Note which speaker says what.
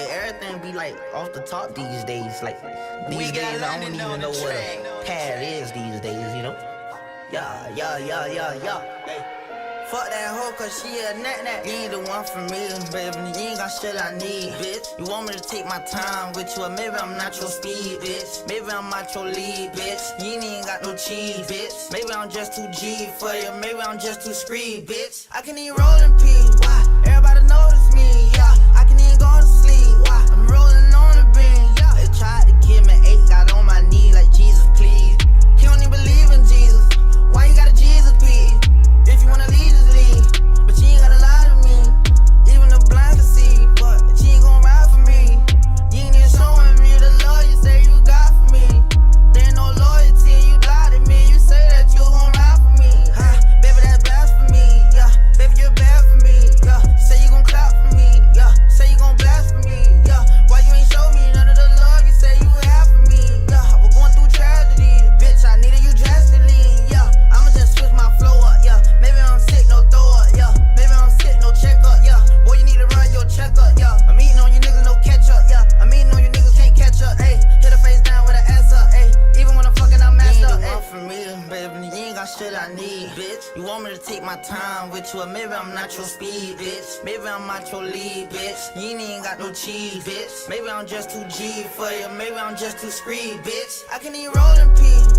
Speaker 1: everything be like off the top these days. Like these days, I don't even know what a pad is these days. You know? Yeah. Fuck that hoe, cause she a nat. You ain't the one for me, baby. You ain't got shit I need, bitch. You want me to take my time with you, or maybe I'm not your speed, bitch. Maybe I'm not your lead, bitch. You ain't got no cheese, bitch. Maybe I'm just too G for you, maybe I'm just too screed, bitch. I can even roll in peace, why? Everybody notice me, yeah. I can even go to sleep, why? I'm rolling on the beam, yeah. They tried to give me 8, got on my knee like Jesus, please. He don't even believe in Jesus. Why you got a Jesus, please? If you wanna leave, just leave. But you ain't gotta lie to me. Even the blind can see, but you ain't gon' ride for me. You ain't even showing me the love you say you got for me. There ain't no loyalty, you lied to me. You say that you gon' ride for me. Baby, that's blasphemy, yeah. Baby, you're bad for me, yeah. Say you gon' clap for me, yeah. Say you gon' blast for me, yeah. Why you ain't show me none of the love you say you have for me, yeah. We're going through tragedy, bitch, I needed you drastically, yeah. I'ma just switch my flow up, yeah. Maybe I'm sick, no throw up, yeah. Maybe I'm sick, no check up, yeah. Boy, you need to run your checkup, yeah. I'm eating on you niggas, no catch up, yeah. I'm eating on you niggas, can't catch up, ayy. Hit her face down with an ass up, ayy. Even when I'm fucking, I'm messed up, ayy. You ain't the one for me, baby. You ain't got shit I need, bitch. You want me to take my time with you, or maybe I'm not your speed, bitch. Maybe I'm not your lead, bitch. You ain't got no cheese, bitch. Maybe I'm just too G for you, maybe I'm just too screed, bitch. I can even roll in peace.